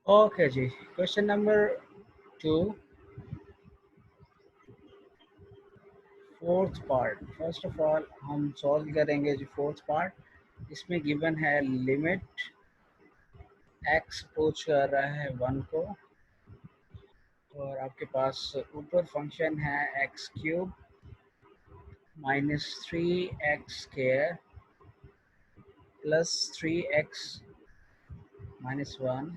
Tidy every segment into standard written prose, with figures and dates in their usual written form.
Okay जी, question number 2, fourth part. First of all हम solve करेंगे जी फोर्थ पार्ट। इसमें गिवन है लिमिट एक्स अप्रोच कर रहा है 1 को, और आपके पास ऊपर फंक्शन है x cube minus 3x square plus 3x minus 1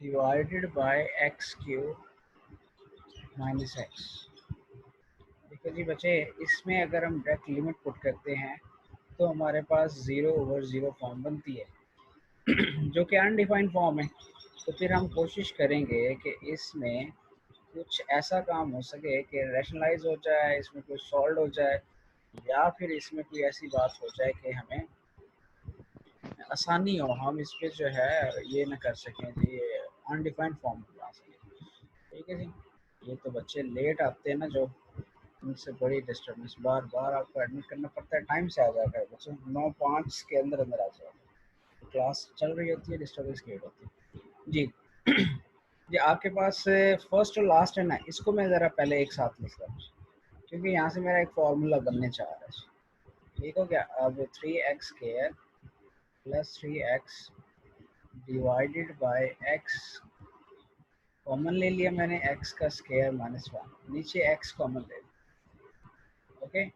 divided by x cube minus x. देखो जी बच्चे, इसमें अगर हम डायरेक्ट लिमिट पुट करते हैं तो हमारे पास 0/0 फॉर्म बनती है जो कि अनडिफाइंड फॉर्म है। तो फिर हम कोशिश करेंगे कि इसमें कुछ ऐसा काम हो सके कि रैशनलाइज हो जाए, इसमें कुछ सॉल्व हो जाए, या फिर इसमें कोई ऐसी बात हो जाए कि हमें आसानी हो, हम इस पर जो है ये ना कर सकें जी, अनडिफाइंड फॉर्म बना सकें। ठीक है जी। ये तो बच्चे लेट आते हैं ना, जो उनसे बड़ी डिस्टर्बेंस, बार बार आपको एडमिट करना पड़ता है। टाइम से आ जाएगा बच्चों, 9:05 के अंदर अंदर आ जाएगा। क्लास चल रही होती है, डिस्टर्बेंस क्रिएट होती है जी। जी आपके पास फर्स्ट और लास्ट है ना, इसको मैं ज़रा पहले एक साथ लिख रहा हूँ क्योंकि यहाँ से मेरा एक फार्मूला बनने चाह रहा है। ठीक हो गया। अब 3x square plus 3x divided by x, common ले लिया मैंने, x का स्क्वायर माइनस 1, नीचे x कॉमन ले लिया। ओके,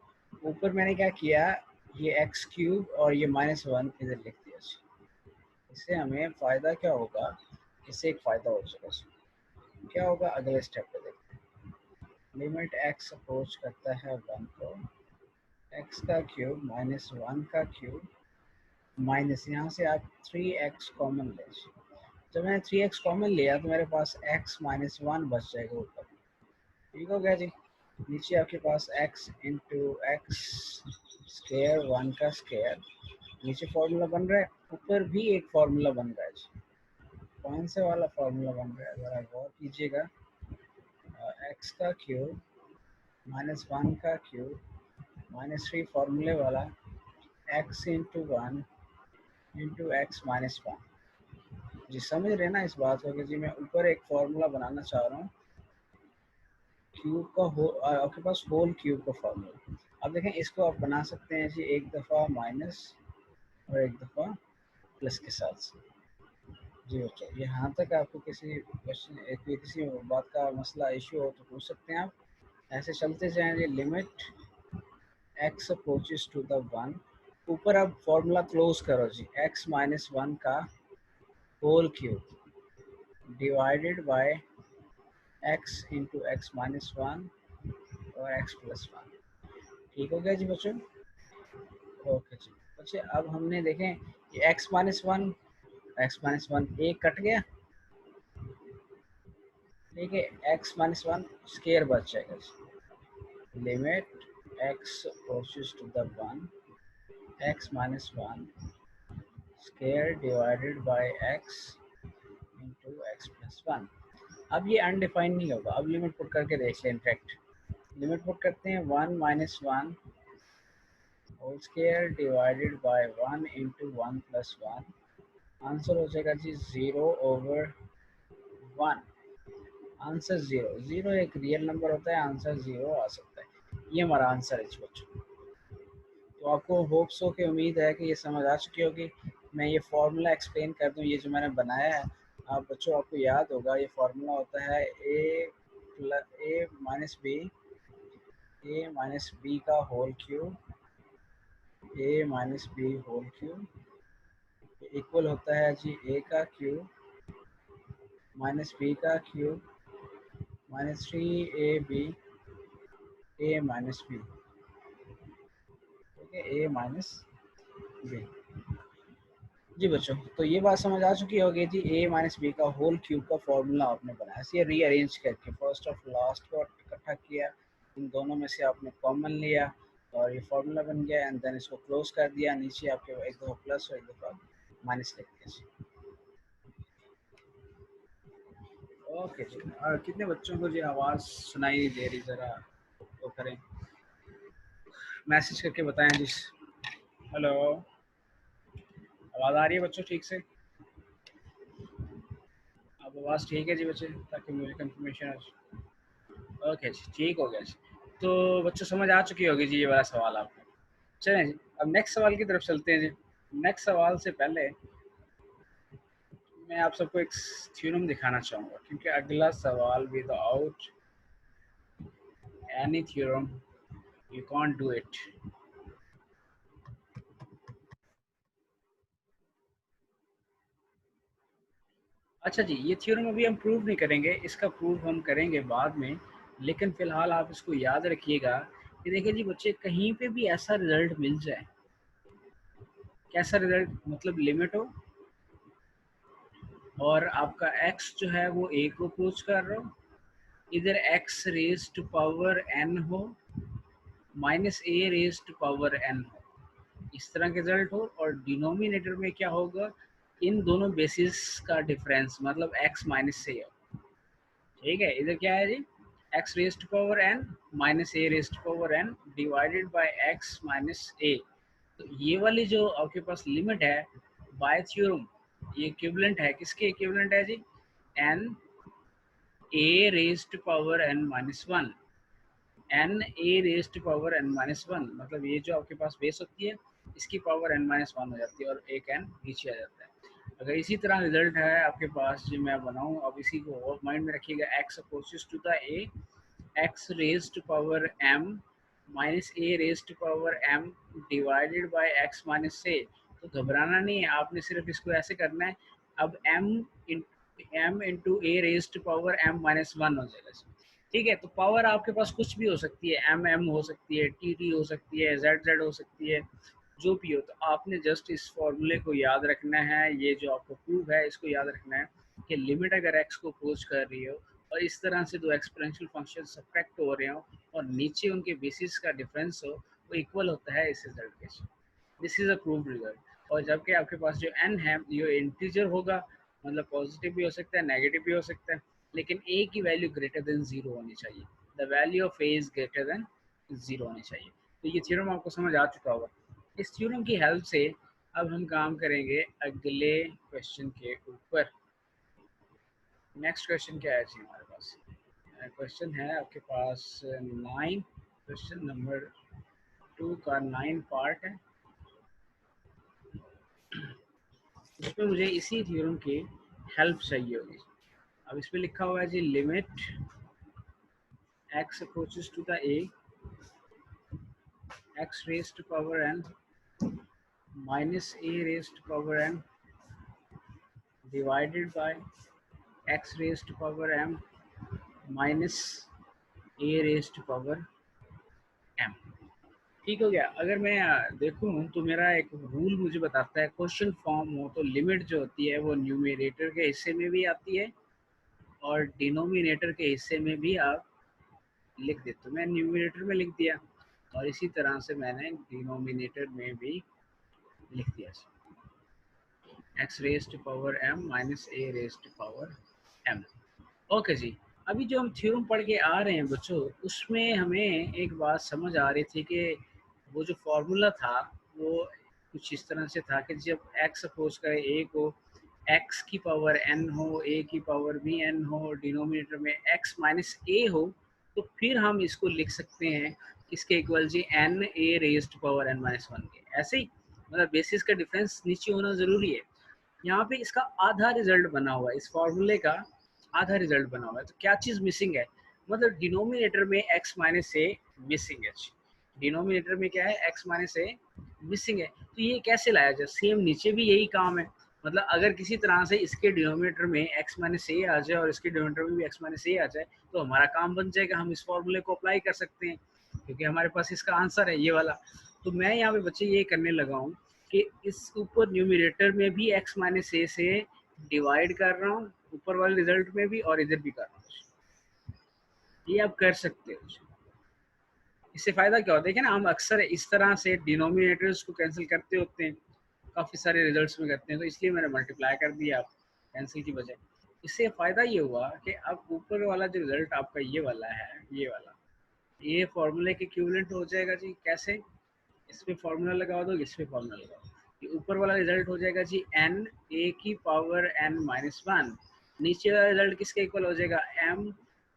ऊपर मैंने क्या किया, ये एक्स क्यूब और ये माइनस 1 इधर लिख दिया। इससे हमें फ़ायदा क्या होगा, इससे एक फ़ायदा हो जाएगा। क्या होगा, अगले स्टेप पे देखते हैं। लिमिट एक्स अप्रोच करता है 1 को, एक्स का क्यूब माइनस 1 का क्यूब माइनस, यहाँ से आप 3x कॉमन ले। जब मैंने 3x कॉमन लिया तो मेरे पास x माइनस 1 बच जाएगा ऊपर। ठीक हो गया जी। नीचे आपके पास x इंटू एक्स स्क्वायर 1 का स्क्वायर, नीचे फार्मूला बन रहा है, ऊपर भी एक फार्मूला बन रहा है जी। कौन से वाला फार्मूला बन रहा है ज़रा गौर कीजिएगा। एक्स का क्यूब माइनस 1 का क्यूब माइनस 3 फार्मूले वाला, x into 1 into x minus 1। जी समझ रहे हैं ना इस बात को कि जी मैं ऊपर एक फार्मूला बनाना चाह रहा हूँ क्यूब का, हो आपके पास होल क्यूब का फार्मूला। अब देखें, इसको आप बना सकते हैं जी एक दफ़ा माइनस और एक दफ़ा प्लस के साथ। जी बच्चों, यहाँ तक आपको किसी क्वेश्चन, किसी बात का मसला इशू हो तो पूछ सकते हैं आप। ऐसे चलते जाएंगे। Limit x approaches to the 1, ऊपर अब फॉर्मूला क्लोज करो जी, एक्स माइनस 1 का whole cube divided by x into x minus 1 और एक्स प्लस 1। ठीक हो गया जी बच्चों। ओके जी बच्चे, अब हमने देखें ये एक्स माइनस 1, एक्स माइनस 1 एक कट गया। ठीक है, एक्स माइनस 1 स्केयर बच जाएगा। Limit x approaches to the 1, x minus 1 square divided by x into x plus 1। अब ये अनडिफाइंड नहीं होगा। अब लिमिट पुट करके देख लें। इनफैक्ट लिमिट पुट करते हैं, 1 minus 1 whole square divided by 1 into 1 plus 1। Answer हो जाएगा जी 0/1। आंसर 0, 0 एक रियल नंबर होता है, आंसर 0 आ सकता है। ये हमारा आंसर है बच्चों। तो आपको होप्स हो कि उम्मीद है कि ये समझ आ चुकी होगी। मैं ये फार्मूला एक्सप्लेन कर दूं, ये जो मैंने बनाया है। आप बच्चों, आपको याद होगा ये फार्मूला होता है A minus B, A minus B का whole cube, A minus B whole cube equal होता है जी ए का क्यूब माइनस बी का cube minus 3ab A minus B. ठीक है, ए माइनस बी। जी बच्चों, तो ये बात समझ आ चुकी होगी जी। ए माइनस बी का होल क्यूब का फॉर्मूला आपने बनाया, इसे रीअरेंज करके फर्स्ट ऑफ लास्ट को इकट्ठा किया, इन दोनों में से आपने कॉमन लिया और ये फार्मूला बन गया। एंड देन इसको क्लोज कर दिया, नीचे आपके एक दफ़ा प्लस और एक दफ़ा माइनस लिख दिया। ओके जी। और कितने बच्चों को जी आवाज़ सुनाई नहीं दे रही, ज़रा वो करें, मैसेज करके बताएं जी। हेलो, आवाज़ आ रही है बच्चों ठीक से? अब आवाज़ ठीक है जी बच्चे, ताकि मुझे कंफर्मेशन हो। ओके जी, ठीक हो गया जी। तो बच्चों समझ आ चुकी होगी जी ये वाला सवाल आपको। चलें जी, अब नेक्स्ट सवाल की तरफ चलते हैं जी। नेक्स्ट सवाल से पहले मैं आप सबको एक थ्योरम दिखाना चाहूँगा, क्योंकि अगला सवाल without any theorem you can't do it. अच्छा जी, ये थ्योरम अभी हम प्रूव नहीं करेंगे, इसका प्रूव हम करेंगे बाद में, लेकिन फ़िलहाल आप इसको याद रखिएगा कि देखिए जी बच्चे, कहीं पे भी ऐसा रिज़ल्ट मिल जाए, कैसा रिज़ल्ट मतलब लिमिट हो और आपका x जो है वो a को अप्रोच कर रहा हो, इधर x raise to power n हो minus a raise to power n हो, इस तरह के रिज़ल्ट हो, और डिनोमिनेटर में क्या होगा, इन दोनों बेसिस का डिफरेंस मतलब x माइनस से हो। ठीक है, इधर क्या है जी, x raise to power n minus a raise to power n divided by x minus a। तो ये वाली जो आपके पास लिमिट है बाय थ्योरम, ये इक्विवेलेंट है, किसके इक्विवेलेंट है जी, n a raise to power n minus one, n a raise to power n minus one, मतलब ये जो आपके पास बेस होती है इसकी पावर n माइनस वन हो जाती है और एक n नीचे आ जाता है। अगर इसी तरह रिजल्ट है आपके पास जो मैं बनाऊं, अब इसी को माइंड में रखिएगा, x approaches to the a, x raise to power m minus a raise to power m divided by x minus a। तो घबराना नहीं है, आपने सिर्फ इसको ऐसे करना है। अब m into a raise to power m minus one हो जाएगा। ठीक है, तो पावर आपके पास कुछ भी हो सकती है, एम एम हो सकती है, टी टी हो सकती है, जेड जेड हो सकती है, जो भी हो। तो आपने जस्ट इस फॉर्मूले को याद रखना है, ये जो आपको प्रूव है इसको याद रखना है कि लिमिट अगर एक्स को अप्रोच कर रही हो और इस तरह से दो एक्सपोनेंशियल फंक्शन सब्ट्रैक्ट हो रहे हो और नीचे उनके बेसिस का डिफरेंस हो, वो इक्वल होता है इस रिजल्ट के। This is a prove result. और जबकि आपके पास जो n है ये इंटीजर होगा, मतलब पॉजिटिव भी हो सकता है, नेगेटिव भी हो सकता है, लेकिन a की वैल्यू ग्रेटर देन जीरो होनी चाहिए। The value of a is greater than zero होनी चाहिए। तो ये थ्योरम आपको समझ आ चुका होगा। इस थ्योरम की हेल्प से अब हम काम करेंगे अगले क्वेश्चन के ऊपर। नेक्स्ट क्वेश्चन क्या है जी हमारे पास? क्वेश्चन है आपके पास 9, क्वेश्चन नंबर 2 का 9 पार्ट है। इसमें मुझे इसी थ्योरम की हेल्प चाहिए होगी। अब इसमें लिखा हुआ है जी, limit x approaches to the a, x raise to power n minus a raise to power n divided by x raise to power m minus a raise to power m। ठीक हो गया। अगर मैं देखूं तो मेरा एक रूल मुझे बताता है, क्वेश्चन फॉर्म हो तो लिमिट जो होती है वो न्यूमरेटर के हिस्से में भी आती है और डिनोमिनेटर के हिस्से में भी आप लिख देते हो। मैं न्यूमरेटर में लिख दिया और इसी तरह से मैंने डिनोमिनेटर में भी लिख दिया, X raise to power M minus A raise to power M. Okay जी। अभी जो हम थ्योरम पढ़ के आ रहे हैं बच्चों, उसमें हमें एक बात समझ आ रही थी कि वो जो फॉर्मूला था वो कुछ इस तरह से था कि जब x सपोज करें a को x की पावर n हो, a की पावर भी n हो, डिनोमिनेटर में x माइनस a हो, तो फिर हम इसको लिख सकते हैं इसके इक्वल जी n a raise to power n minus one के। ऐसे ही मतलब बेसिस का डिफरेंस नीचे होना ज़रूरी है। यहाँ पे इसका आधा रिजल्ट बना हुआ है, इस फॉर्मूले का आधा रिजल्ट बना हुआ है। तो क्या चीज़ मिसिंग है, मतलब डिनोमिनेटर में x माइनस ए मिसिंग है। डिनोमिनेटर में क्या है, x माइनस ए मिसिंग है। तो ये कैसे लाया जाए, सेम नीचे भी यही काम है। मतलब अगर किसी तरह से इसके डिनोमिनेटर में x माइनस ए आ जाए और इसके डिनोमिनेटर में भी x माइनस ए आ जाए तो हमारा काम बन जाएगा, हम इस फॉर्मूले को अप्लाई कर सकते हैं क्योंकि हमारे पास इसका आंसर है ये वाला। तो मैं यहाँ पे बच्चे ये करने लगा हूँ कि इस ऊपर न्यूमरेटर में भी x माइनस ए से डिवाइड कर रहा हूँ, ऊपर वाले रिजल्ट में भी और इधर भी कर रहा हूँ। ये आप कर सकते हो। इससे फ़ायदा क्या होता है कि ना, हम अक्सर इस तरह से डिनोमिनेटर्स को कैंसिल करते होते हैं, काफ़ी सारे रिजल्ट्स में करते हैं, तो इसलिए मैंने मल्टीप्लाई कर दिया आप कैंसिल की बजाय। इससे फ़ायदा ये हुआ कि अब ऊपर वाला जो रिजल्ट आपका ये वाला है, ये वाला, ये फॉर्मूले के इक्विवेलेंट हो जाएगा जी। कैसे, इस पे फॉर्मूला लगा दो, इस पे फॉर्मूला लगा दो, ये ऊपर वाला रिजल्ट हो जाएगा जी n a की पावर n माइनस वन नीचे वाला रिजल्ट किसके इक्वल हो जाएगा, m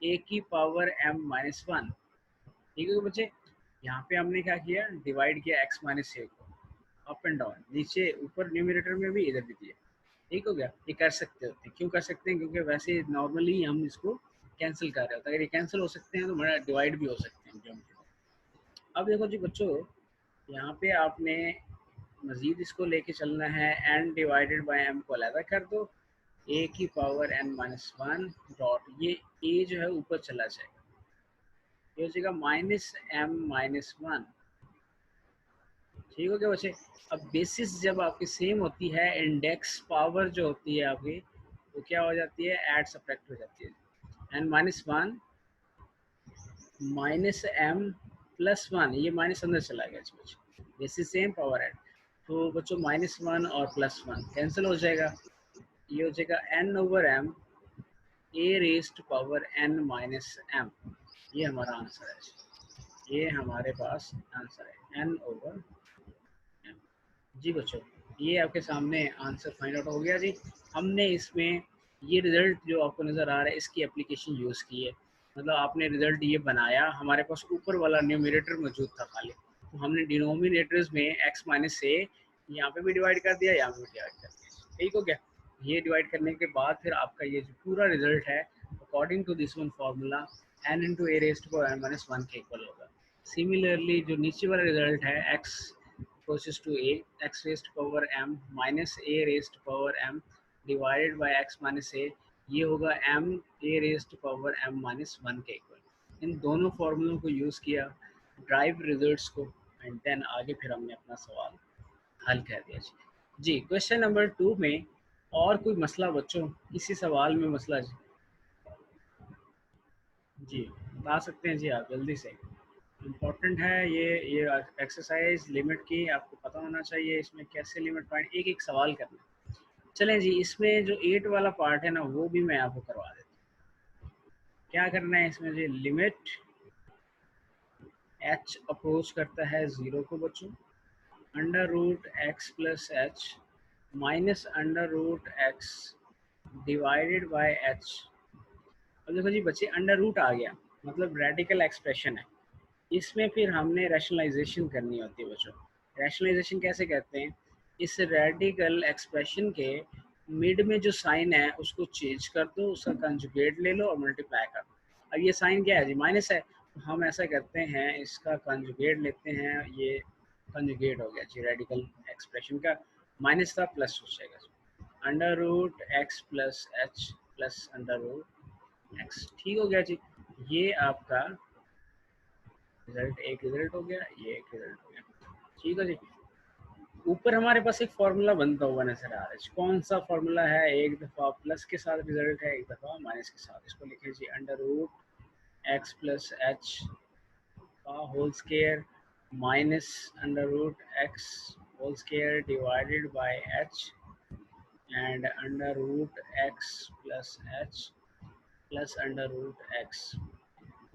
a की पावर m-1। ठीक है बच्चे, यहाँ पे हमने क्या किया, डिवाइड किया x माइनस ए को, अप एंड डाउन, नीचे ऊपर न्यूमरेटर में भी, इधर भी दिया। ठीक हो गया, ये कर सकते होते हैं। क्यों कर सकते हैं, क्योंकि वैसे नॉर्मली हम इसको कैंसिल कर रहे होते हैं, अगर ये कैंसिल हो सकते हैं तो हमारा डिवाइड भी हो सकते हैं ज्योमेट्री। अब देखो जी बच्चों, यहाँ पे आपने मजीद इसको लेके चलना है, n डिवाइडेड बाय m को अलग कर दो, a की पावर n-1 डॉट, ये a जो है ऊपर चला जाएगा, ये हो जाएगा -m-1। ठीक हो गया बच्चे। अब बेसिस जब आपकी सेम होती है, इंडेक्स पावर जो होती है आपकी, वो क्या हो जाती है, ऐड सब्ट्रैक्ट हो जाती है। n-1 माइनस m प्लस 1, ये माइनस अंदर चला गया बच्चे, बेसिस सेम पावर ऐड, तो बच्चों -1 और +1 कैंसिल हो जाएगा, ये हो जाएगा n/m a raised power n-m। ये हमारा आंसर है, ये हमारे पास आंसर है n/m। जी बच्चों, ये आपके सामने आंसर फाइंड आउट हो गया जी। हमने इसमें ये रिज़ल्ट जो आपको नज़र आ रहा है, इसकी एप्लीकेशन यूज़ की है, मतलब आपने रिज़ल्ट ये बनाया, हमारे पास ऊपर वाला न्यूमरेटर मौजूद था खाली, तो हमने डिनोमिनेटर्स में x माइनस से यहाँ पे भी डिवाइड कर दिया, यहाँ पे भी डिवाइड कर दिया। ठीक हो गया, ये डिवाइड करने के बाद फिर आपका ये जो पूरा रिज़ल्ट है, according to this one formula n into a raised to power n-1 के इक्वल होगा। सिमिलरली जो नीचे वाला रिज़ल्ट है, x closest to a, x raised power m minus a raised power m divided by x minus a, ये होगा m a raised power m minus 1 के equal. इन दोनों फॉर्मूलों को यूज़ किया, ड्राइव रिजल्ट्स को, एंड देन आगे फिर हमने अपना सवाल हल कर दिया जी। क्वेश्चन नंबर 2 में और कोई मसला बच्चों, इसी सवाल में मसला जी बता सकते हैं जी आप जल्दी से, इम्पोर्टेंट है ये एक्सरसाइज लिमिट की आपको पता होना चाहिए, इसमें कैसे लिमिट पॉइंट एक एक सवाल करना। चलें जी, इसमें जो 8 वाला पार्ट है ना, वो भी मैं आपको करवा देता हूँ। क्या करना है इसमें जी, लिमिट h अप्रोच करता है 0 को बच्चों, under root x plus H minus under root x divided by h। अब देखो जी बच्चे, अंडर रूट आ गया, मतलब रेडिकल एक्सप्रेशन है, इसमें फिर हमने रैशनलाइजेशन करनी होती है बच्चों। रैशनलाइजेशन कैसे करते हैं, इस रेडिकल एक्सप्रेशन के मिड में जो साइन है उसको चेंज कर दो, उसका कंजुगेट ले लो और मल्टीप्लाई कर दो। अब ये साइन क्या है जी, माइनस है, तो हम ऐसा करते हैं, इसका कंजुगेट लेते हैं, ये कंजुगेट हो गया जी रेडिकल एक्सप्रेशन का, माइनस था प्लस हो जाएगा, under root x plus H plus under root x. ठीक हो गया जी, ये आपका रिजल्ट, एक रिजल्ट हो गया, ये एक रिजल्ट हो गया। ठीक है जी, ऊपर हमारे पास एक फार्मूला बनता हुआ नजर आ रहा है, कौन सा फार्मूला है, एक दफ़ा प्लस के साथ रिजल्ट है, एक दफ़ा माइनस के साथ। इसको लिखे जी, under root x plus H का whole square minus under root X whole square divided by H and under root x plus H plus under root X.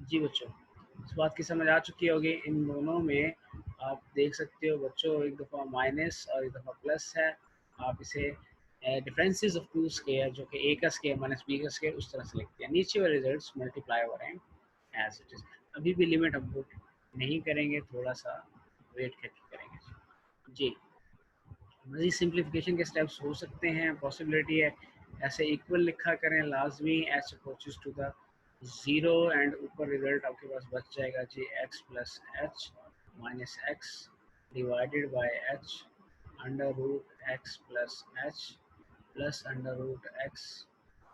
जी बच्चों, इस बात की समझ आ चुकी होगी, इन दोनों में आप देख सकते हो बच्चों, एक दफ़ा माइनस और एक दफ़ा प्लस है, आप इसे डिफरेंसेस ऑफ टू स्केयर, जो कि ए का स्केयर माइनस बी का स्केयर, उस तरह से लिखते हैं। नीचे वाले रिजल्ट्स मल्टीप्लाई हो रहे हैं एज इट इज, अभी भी लिमिट हम पुट नहीं करेंगे, थोड़ा सा वेट करके करेंगे जी। मज़ीद सिंप्लीफिकेशन के स्टेप्स हो सकते हैं, पॉसिबिलिटी है, ऐसे इक्वल लिखा करें लाजमी, H approaches to the 0 and ऊपर रिजल्ट आपके पास बच जाएगा जी, X plus H minus X divided by H under root x plus H plus under root X,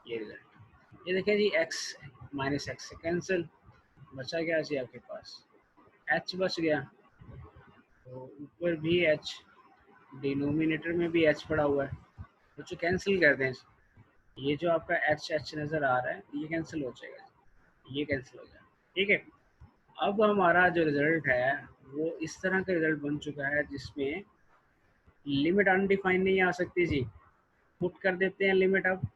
ये रिजल्ट। ये देखें जी, एक्स माइनस एक्स से कैंसिल, बचा गया जी आपके पास एच बच गया, तो ऊपर भी एच, डिनोमिनेटर में भी एच पड़ा हुआ है, बच्चों कैंसिल कर दें, ये जो आपका एच एच नज़र आ रहा है ये कैंसिल हो जाएगा, ये कैंसिल हो जाएगा। ठीक है, अब हमारा जो रिजल्ट है वो इस तरह का रिजल्ट बन चुका है, जिसमें लिमिट अनडिफाइंड नहीं आ सकती जी, पुट कर देते हैं लिमिट। अब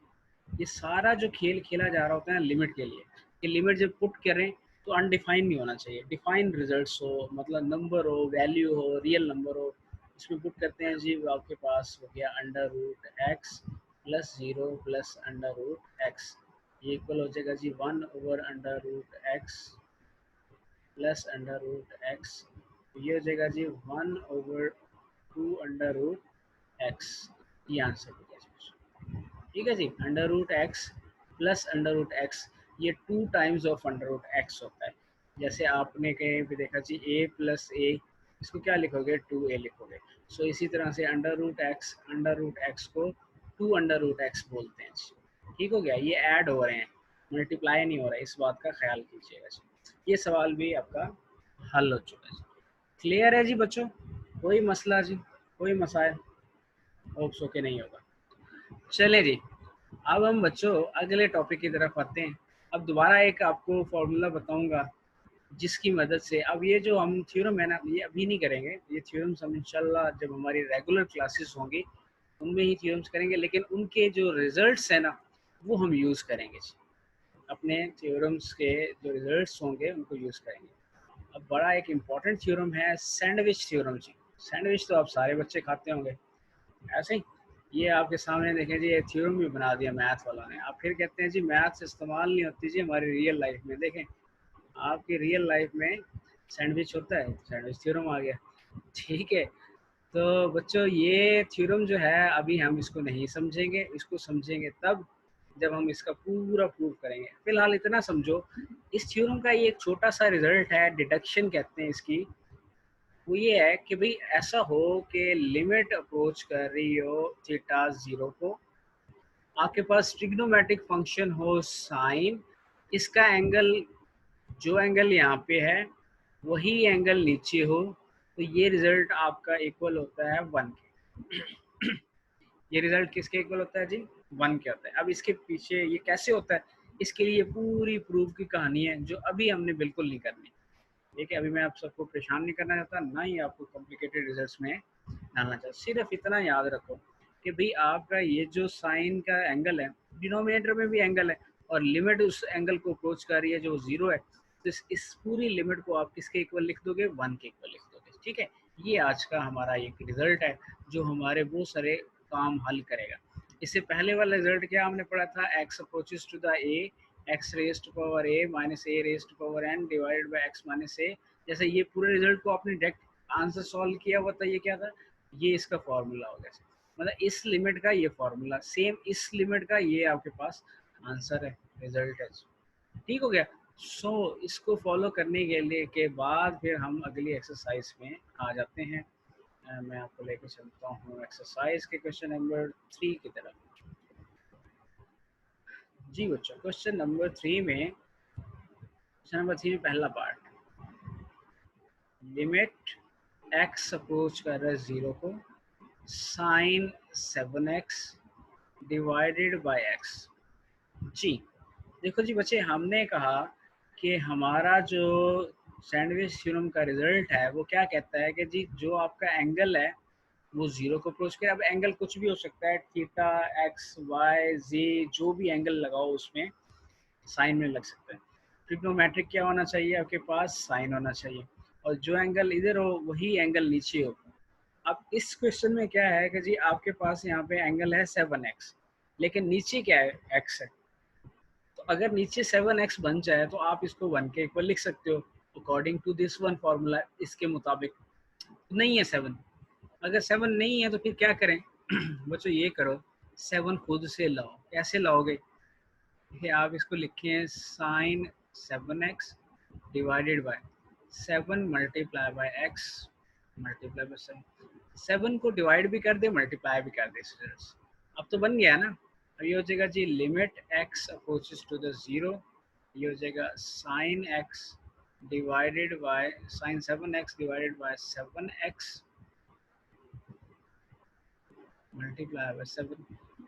ये सारा जो खेल खेला जा रहा होता है लिमिट के लिए, कि लिमिट जब पुट करें तो अनडिफाइंड नहीं होना चाहिए, डिफाइंड रिजल्ट्स हो, मतलब नंबर हो, वैल्यू हो, रियल नंबर हो, इसमें पुट करते हैं जी, आपके पास हो गया under root x plus 0 plus under root X, ये इक्वल हो जाएगा जी 1/√x plus under root X, ये हो जाएगा जी 1/2 अंडर रूट एक्स। ये आंसर हो गया जी। ठीक है जी, under root x plus under root X, ये 2 times of under root X होता है। जैसे आपने कहीं पे देखा जी ए प्लस ए, इसको क्या लिखोगे 2a लिखोगे। सो इसी तरह से अंडर रूट एक्स को 2 अंडर रूट एक्स बोलते हैं जी। ठीक हो गया, ये ऐड हो रहे हैं, मल्टीप्लाई नहीं हो रहा है, इस बात का ख्याल कीजिएगा जी। ये सवाल भी आपका हल हो चुका है जी। क्लियर है जी बच्चों, कोई मसला जी, कोई मसाइल? होप्स के नहीं होगा। चलें जी, अब हम बच्चों अगले टॉपिक की तरफ आते हैं। अब दोबारा एक आपको फॉर्मूला बताऊंगा जिसकी मदद से, अब ये जो हम थ्योरम है ना, ये अभी नहीं करेंगे, ये थ्योरम्स हम इंशाल्लाह जब हमारी रेगुलर क्लासेस होंगी उनमें ही थ्योरम्स करेंगे, लेकिन उनके जो रिजल्ट्स हैं ना वो हम यूज़ करेंगे जी। अपने थ्योरम्स के जो रिजल्ट्स होंगे उनको यूज़ करेंगे। अब बड़ा एक इम्पॉर्टेंट थ्योरम है सैंडविच थ्योरम जी। सैंडविच तो आप सारे बच्चे खाते होंगे ऐसे ही। ये आपके सामने देखें जी, ये थ्योरम भी बना दिया मैथ वालों ने। आप फिर कहते हैं जी मैथ्स इस्तेमाल नहीं होती जी हमारी रियल लाइफ में। देखें आपकी रियल लाइफ में सैंडविच होता है, सैंडविच थ्योरम आ गया। ठीक है, तो बच्चों ये थ्योरम जो है अभी हम इसको नहीं समझेंगे, इसको समझेंगे तब जब हम इसका पूरा प्रूव करेंगे। फिलहाल इतना समझो, इस थ्योरम का ये एक छोटा सा रिजल्ट है, डिडक्शन कहते हैं इसकी। वो ये है कि भाई ऐसा हो कि लिमिट अप्रोच कर रही हो थीटा 0 को, आपके पास ट्रिग्नोमेट्रिक फंक्शन हो साइन, इसका एंगल जो एंगल यहाँ पे है वही एंगल नीचे हो, तो ये रिजल्ट आपका इक्वल होता है 1 के। ये रिजल्ट किसके इक्वल होता है जी? 1 के होता है। अब इसके पीछे ये कैसे होता है, इसके लिए पूरी प्रूफ की कहानी है जो अभी हमने बिल्कुल नहीं करनी। ठीक है, अभी मैं आप सबको परेशान नहीं करना चाहता, ना ही आपको कॉम्प्लिकेटेड रिजल्ट्स में डालना चाहता। सिर्फ इतना याद रखो कि भाई आपका ये जो साइन का एंगल है, डिनोमिनेटर में भी एंगल है और लिमिट उस एंगल को अप्रोच कर रही है जो 0 है, तो इस पूरी लिमिट को आप किसके इक्वल लिख दोगे? 1 के इक्वल लिख दोगे। ठीक है, ये आज का हमारा एक रिजल्ट है जो हमारे बहुत सारे काम हल करेगा। इससे पहले वाला रिजल्ट क्या हमने पढ़ा था? X approaches to the A, X raise to power A minus A raise to power N divided by X minus A. जैसे ये पूरे रिजल्ट को आपने डायरेक्ट आंसर सॉल्व किया हुआ था, ये क्या था? ये इसका फॉर्मूला हो गया। मतलब इस लिमिट का ये फॉर्मूला, सेम इस लिमिट का ये आपके पास आंसर है, रिजल्ट है। ठीक हो गया। सो इसको फॉलो करने के लिए के बाद फिर हम अगली एक्सरसाइज में आ जाते हैं। मैं आपको लेके चलता हूँ एक्सरसाइज के क्वेश्चन नंबर 3 की तरफ। जी बच्चों, क्वेश्चन नंबर 3 में, क्वेश्चन नंबर 3 में पहला पार्ट, लिमिट एक्स अप्रोच कर रहा है 0 को, sine 7x divided by X. जी देखो जी बच्चे, हमने कहा कि हमारा जो सैंडविच थ्योरम का रिजल्ट है वो क्या कहता है कि जी जो आपका एंगल है वो 0 को अप्रोच करे। अब एंगल कुछ भी हो सकता है, थीटा, एक्स, वाई, जी, जो भी एंगल लगाओ उसमें साइन में लग सकता है। ट्रिग्नोमेट्रिक क्या होना चाहिए आपके पास? साइन होना चाहिए, और जो एंगल इधर हो वही एंगल नीचे हो। अब इस क्वेश्चन में क्या है कि जी आपके पास यहाँ पे एंगल है 7x, लेकिन नीचे क्या है? x है। तो अगर नीचे 7x बन जाए तो आप इसको 1 के इक्वल लिख सकते हो according to this one formula. इसके मुताबिक नहीं है 7, अगर 7 नहीं है तो फिर क्या करें? बच्चों ये करो, 7 खुद से लाओ। कैसे लाओगे? देखिए आप इसको लिखें, sine 7x divided by 7 multiply by x multiply by 7। 7 को डिवाइड भी कर दे, मल्टीप्लाई भी कर दे। अब तो बन गया ना। अब ये हो जाएगा जी limit x approaches to the 0, ये हो जाएगा sine x divided by sine 7x divided by 7x multiply by 7।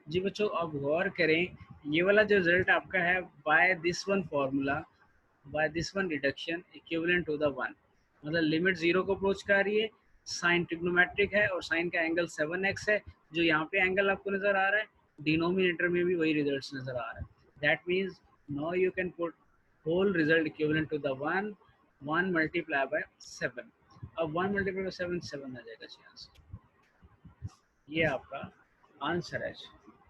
जी बच्चों अब गौर करें, ये वाला जो रिजल्ट आपका है by this one formula, by this one reduction equivalent to the 1, मतलब लिमिट 0 को अप्रोच कर रही है, साइन ट्रिग्नोमेट्रिक है और साइन का एंगल 7x है। जो यहाँ पे एंगल आपको नजर आ रहा है, डिनोमिनेटर में भी वही रिजल्ट नजर आ रहा है। That means now you can put whole result equivalent to the 1, 1 multiply by 7। अब 1 मल्टीप्लाई बाय 7, 7 आ जाएगा जी आंसर। ये आपका आंसर है।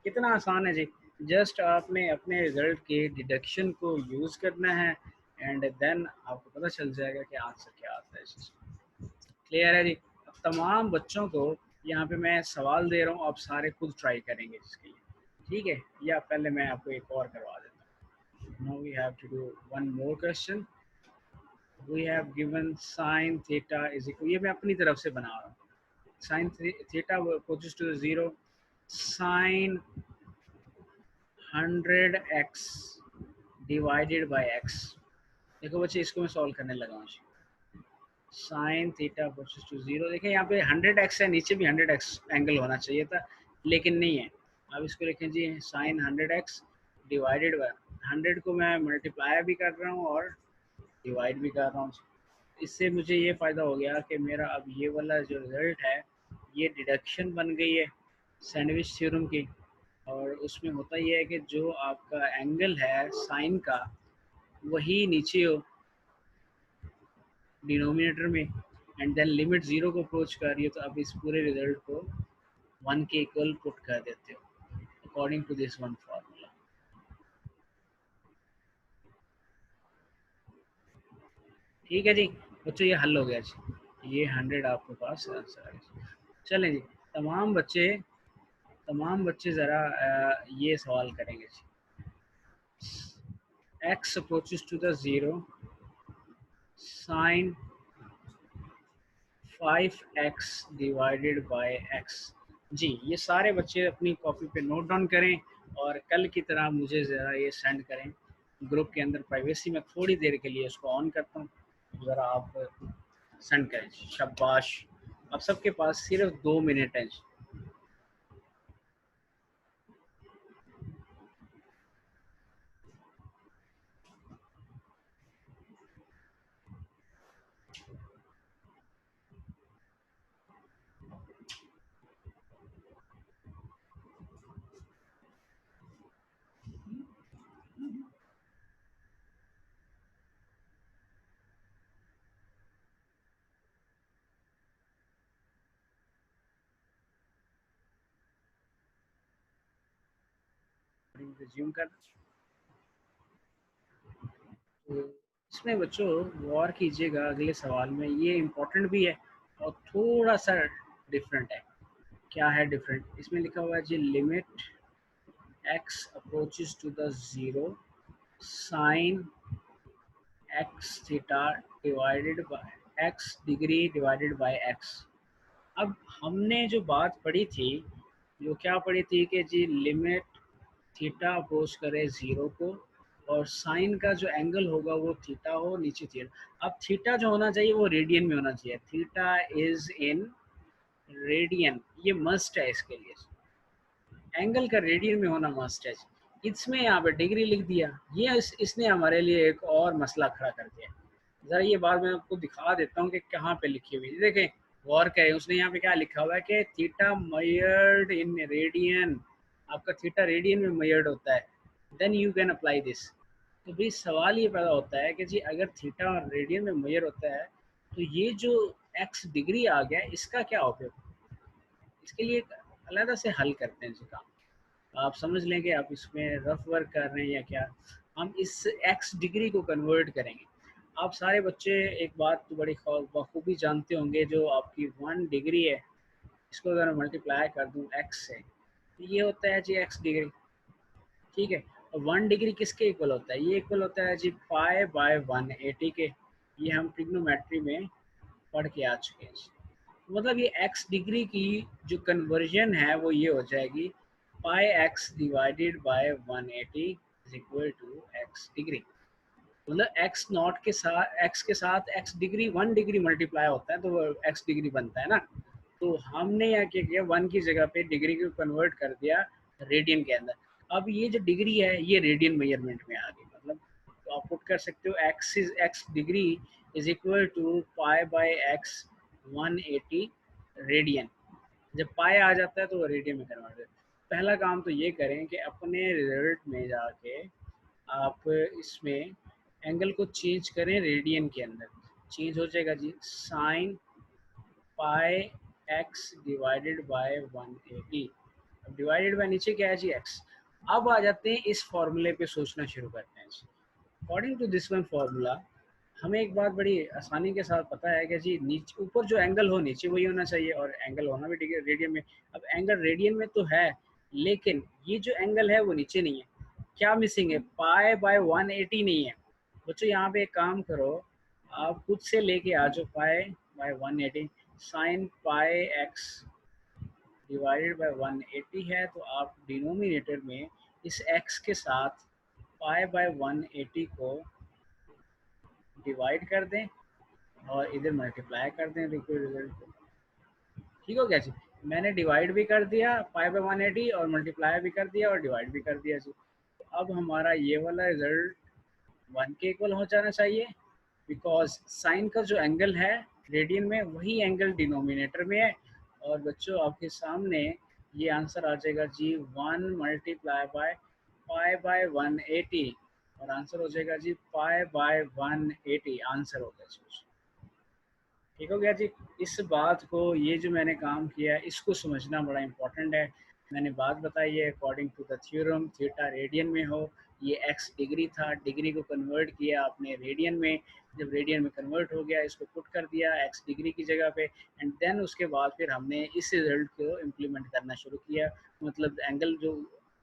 कितना आसान है जी। जस्ट आपने अपने रिजल्ट के डिडक्शन को यूज़ करना है एंड देन आपको पता चल जाएगा कि आंसर क्या आता है इस चीज़ का। क्लियर है जी। अब तमाम बच्चों को यहाँ पे मैं सवाल दे रहा हूँ, आप सारे खुद ट्राई करेंगे इसके लिए, ठीक है? या पहले मैं आपको एक और करवा देता हूँ। Now we have to do one more question. We have given sine theta is equal, ये मैं अपनी तरफ से बना रहा हूँ, sine theta approaches to zero, sine 100x divided by x। देखो बच्चे इसको मैं सॉल्व करने लगा हूँ। Sine theta approaches to zero, देखें यहाँ पे 100x है, नीचे भी 100x एंगल होना चाहिए था लेकिन नहीं है। अब इसको लिखें जी साइन 100x डिवाइडेड बाय 100 को मैं मल्टीप्लाई भी कर रहा हूँ और डिवाइड भी कर रहा हूँ। इससे मुझे ये फ़ायदा हो गया कि मेरा अब ये वाला जो रिज़ल्ट है ये डिडक्शन बन गई है सैंडविच थ्योरम की। और उसमें होता ये है कि जो आपका एंगल है साइन का वही नीचे हो डिनोमिनेटर में, एंड देन लिमिट ज़ीरो को अप्रोच कर रही है, तो अब इस पूरे रिजल्ट को 1 के इक्वल पुट कर देते हो according to this one formula. ठीक है जी बच्चों, ये हल हो गया जी, ये 100 आपके पास आंसर है। चलें जी, तमाम बच्चे तमाम बच्चे ज़रा ये सवाल करेंगे जी। x approaches to the zero, sin 5x divided by x। जी ये सारे बच्चे अपनी कॉपी पे नोट डाउन करें और कल की तरह मुझे ज़रा ये सेंड करें ग्रुप के अंदर। प्राइवेसी में थोड़ी देर के लिए इसको ऑन करता हूँ, ज़रा आप सेंड करें। शाबाश, अब सबके पास सिर्फ 2 मिनट है। रिज्यूम कर, तो इसमें बच्चों गौर कीजिएगा अगले सवाल में, ये इम्पोर्टेंट भी है और थोड़ा सा डिफरेंट है। क्या है डिफरेंट? इसमें लिखा हुआ है जी limit x approaches to the zero, sine x theta divided by x degree divided by x। अब हमने जो बात पढ़ी थी, जो क्या पढ़ी थी कि जी लिमिट थीटा अप्रोच करे ज़ीरो को और साइन का जो एंगल होगा वो थीटा हो, नीचे थीटा। अब थीटा जो होना चाहिए वो रेडियन में होना चाहिए, थीटा इज इन रेडियन, ये मस्ट है इसके लिए। एंगल का रेडियन में होना मस्ट है। इसमें यहाँ पे डिग्री लिख दिया, ये इसने हमारे लिए एक और मसला खड़ा कर दिया। ज़रा ये बात मैं आपको दिखा देता हूँ कि कहाँ पे लिखी हुई है। देखें गौर करें, उसने यहाँ पे क्या लिखा हुआ है कि थीटा मयर्ड इन रेडियन, आपका थीटा रेडियन में मयर्ड होता है, then you can apply this. तो भाई सवाल ये पैदा होता है कि जी अगर थीटा रेडियन में मयर होता है तो ये जो एक्स डिग्री आ गया इसका क्या उपयोग? इसके लिए एक अलग से हल करते हैं जी काम। आप समझ लें कि आप इसमें रफ वर्क कर रहे हैं या क्या। हम इस एक्स डिग्री को कन्वर्ट करेंगे। आप सारे बच्चे एक बात तो बड़ी बखूबी जानते होंगे, जो आपकी 1 डिग्री है इसको अगर मैं मल्टीप्लाई कर दूं एक्स से तो ये होता है जी एक्स डिग्री, ठीक है? और 1 डिग्री किसके इक्वल होता है? ये इक्वल होता है जी पाई बाय 180 के। ये हम ट्रिग्नोमेट्री में पढ़ के आ चुके हैं। मतलब ये एक्स डिग्री की जो कन्वर्जन है वो ये हो जाएगी pi X divided by 180 is equal to X degree. मतलब एक्स नॉट के साथ एक्स डिग्री 1 डिग्री मल्टीप्लाई होता है तो वो एक्स डिग्री बनता है ना। तो हमने यहाँ क्या किया, 1 की जगह पे डिग्री को कन्वर्ट कर दिया रेडियन के अंदर। अब ये जो डिग्री है ये रेडियन मेजरमेंट में आ गई। मतलब तो आप पुट कर सकते हो x degree is equal to pi by x 180 radian. जब पाई आ जाता है तो वो रेडियन में कन्वर्ट कर। पहला काम तो ये करें कि अपने रिजल्ट में जाके आप इसमें एंगल को चेंज करें रेडियन के अंदर। चेंज हो जाएगा जी sine pi X divided by 180। Divided by नीचे क्या है जी एक्स। अब आ जाते हैं इस फॉर्मूले पे सोचना शुरू करते हैं जी। According to this one formula हमें एक बात बड़ी आसानी के साथ पता है कि जी नीचे ऊपर जो एंगल हो नीचे वही होना चाहिए, और एंगल होना भी रेडियन में। अब एंगल रेडियन में तो है, लेकिन ये जो एंगल है वो नीचे नहीं है। क्या मिसिंग है? पाई बाय 180 नहीं है। बच्चों यहाँ पे एक काम करो, आप खुद से लेके आ जाओ pi by 180। Sign pi X divided by 180 है, तो आप डिनोमिनेटर में इस x के साथ पाई बाय 180 को डिवाइड कर दें और इधर मल्टीप्लाई कर दें लिक्विड रिजल्ट को। ठीक हो गया जी। मैंने डिवाइड भी कर दिया पाई बाय 180 और मल्टीप्लाई भी कर दिया और डिवाइड भी कर दिया जी। तो अब हमारा ये वाला रिजल्ट 1 के इक्वल हो जाना चाहिए, बिकॉज साइन का जो एंगल है रेडियन में वही एंगल डिनोमिनेटर में है। और बच्चों आपके सामने ये आंसर आ जाएगा जी 1 मल्टीप्लाई बाय पाई बाय 180, और आंसर हो जाएगा जी पाई बाय 180। आंसर हो गया जी। ठीक हो गया जी। इस बात को, ये जो मैंने काम किया है इसको समझना बड़ा इंपॉर्टेंट है। मैंने बात बताई है according to the theorem theta radian में हो, ये एक्स डिग्री था, डिग्री को कन्वर्ट किया आपने रेडियन में, जब रेडियन में कन्वर्ट हो गया इसको पुट कर दिया एक्स डिग्री की जगह पे, एंड देन उसके बाद फिर हमने इस रिजल्ट को इम्प्लीमेंट करना शुरू किया। मतलब एंगल जो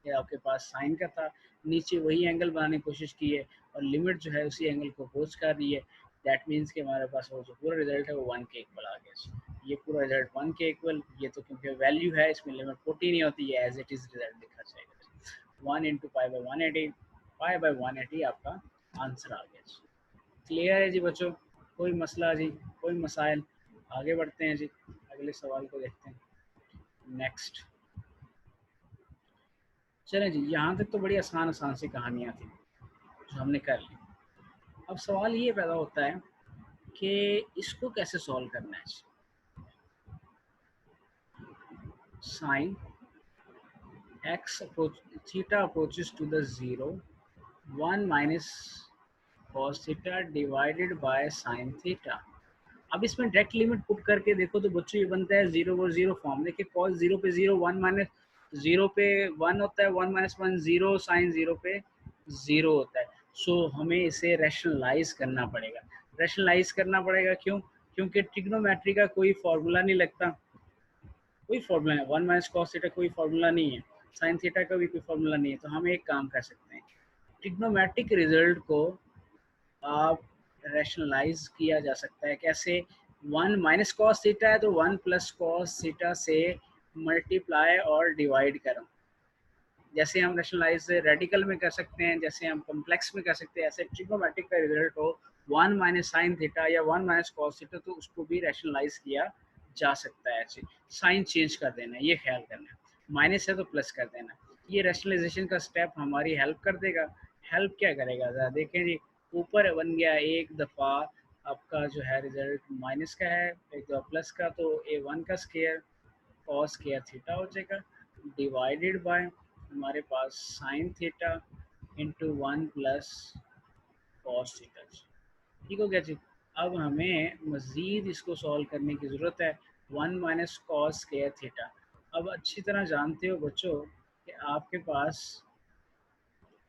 आपके पास साइन का था नीचे वही एंगल बनाने की कोशिश की है, और लिमिट जो है उसी एंगल को अपोज कर रही है। दैट मीन्स कि हमारे पास वो जो पूरा रिजल्ट है वो 1 के इक्वल आ गया। ये पूरा रिजल्ट 1 के इक्वल, ये तो क्योंकि वैल्यू है इसमें लिमिट 40 नहीं होती है, एज इट इज रिजल्ट लिखा जाएगा 1 into pi by 180। Pi by 180 आपका आंसर आ गया जी। क्लियर है जी बच्चों? कोई मसला जी, कोई मसाइल? आगे बढ़ते हैं जी, अगले सवाल को देखते हैं। नेक्स्ट चलें जी, यहाँ तक तो बड़ी आसान आसान सी कहानियाँ थी जो हमने कर ली। अब सवाल ये पैदा होता है कि इसको कैसे सॉल्व करना है। Sine x theta approaches to the 0, 1 minus cos theta divided by sin theta। अब इसमें डायरेक्ट लिमिट पुट करके देखो तो बच्चों ये बनता है 0 और 0 फॉर्म। देखिए cos 0 पे 0, 1 माइनस 0 पे 1 होता है, 1 माइनस 1 0, साइन 0 पे 0 होता है। सो हमें इसे रैशनलाइज करना पड़ेगा। रैशनलाइज करना पड़ेगा क्यों? क्योंकि ट्रिग्नोमेट्री का कोई फार्मूला नहीं लगता, कोई फार्मूला है, 1 माइनस कॉस थीटा कोई फार्मूला नहीं है, साइन थीटा का भी कोई फार्मूला नहीं है। तो हम एक काम कर सकते हैं, ट्रिग्नोमेट्रिक रिजल्ट को आप रैशनलाइज किया जा सकता है। कैसे? 1 माइनस कॉस थीटा है तो 1 प्लस कॉस थीटा से मल्टीप्लाई और डिवाइड करो। जैसे हम रैशनलाइज रेडिकल में कर सकते हैं, जैसे हम कॉम्प्लेक्स में कर सकते हैं, ऐसे ट्रिग्नोमेट्रिक का रिजल्ट हो 1 माइनस साइन थीटा या 1 माइनस कॉस थीटा, तो उसको भी रैशनलाइज किया जा सकता है। ऐसे साइन चेंज कर देना, ये ख्याल करना है, माइनस है तो प्लस कर देना। ये रैशनलाइजेशन का स्टेप हमारी हेल्प कर देगा। हेल्प क्या करेगा ज़रा देखें जी। ऊपर बन गया एक दफ़ा आपका जो है रिजल्ट माइनस का है, एक दफ़ा प्लस का, तो a1 का स्केयर कॉस स्केयर थीटा हो जाएगा, डिवाइडेड बाय हमारे पास sine theta into 1 plus cos theta. ठीक हो गया जी। अब हमें मज़ीद इसको सॉल्व करने की ज़रूरत है। 1 माइनस कॉस स्केयर थीटा, अब अच्छी तरह जानते हो बच्चों कि आपके पास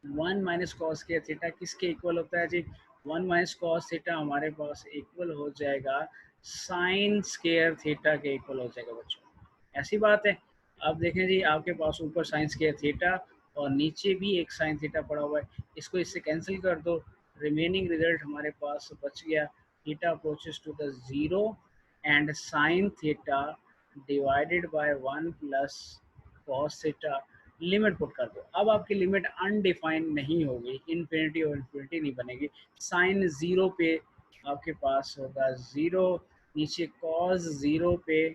1 माइनस कॉस स्केयर थीटा किसके इक्वल होता है जी? 1 माइनस कॉस थीटा हमारे पास इक्वल हो जाएगा साइन स्केयर थीटा के इक्वल हो जाएगा बच्चों। ऐसी बात है। अब देखें जी, आपके पास ऊपर साइन स्केयर थीटा और नीचे भी एक साइन थीटा पड़ा हुआ है, इसको इससे कैंसिल कर दो, रिमेनिंग रिजल्ट हमारे पास बच गया theta approaches to the 0 and sine theta divided by 1 plus cos theta. Limit put कर दो। अब आपकी लिमिट अनडिफाइंड नहीं होगी, इन्फिनिटी और इन्फिनिटी नहीं बनेगी। साइन 0 पे आपके पास होगा 0, नीचे कॉस 0 पे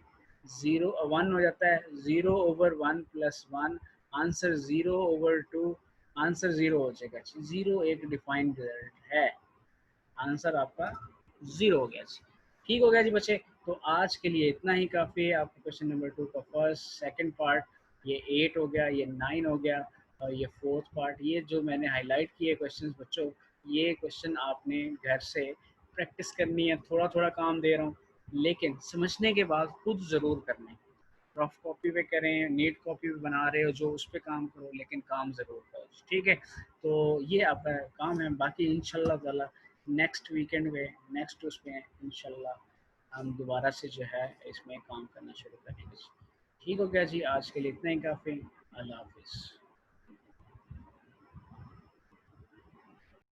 0 1 हो जाता है, 0 over 1 plus 1, answer 0 over 2, answer 0 हो जाएगा। 0 एक डिफाइंड रिजल्ट है, आंसर आपका 0 हो गया जी। ठीक हो गया जी बच्चे। तो आज के लिए इतना ही काफ़ी है। आपको क्वेश्चन नंबर 2 का फर्स्ट सेकंड पार्ट ये 8 हो गया, ये 9 हो गया, और ये फोर्थ पार्ट, ये जो मैंने हाईलाइट किए क्वेश्चंस बच्चों, ये क्वेश्चन आपने घर से प्रैक्टिस करनी है। थोड़ा थोड़ा काम दे रहा हूँ, लेकिन समझने के बाद खुद ज़रूर करना है। रफ कॉपी पे करें, नीट कॉपी पे बना रहे हो जो, उस पे काम करो, लेकिन काम ज़रूर करो, ठीक है। तो ये आपका काम है। बाकी इंशाल्लाह ताला नेक्स्ट वीकेंड में, नेक्स्ट उसमें इंशाल्लाह हम दोबारा से जो है इसमें काम करना शुरू करेंगे। ठीक हो गया जी, आज के लिए इतना ही काफ़ी। अल्लाह हाफिज़।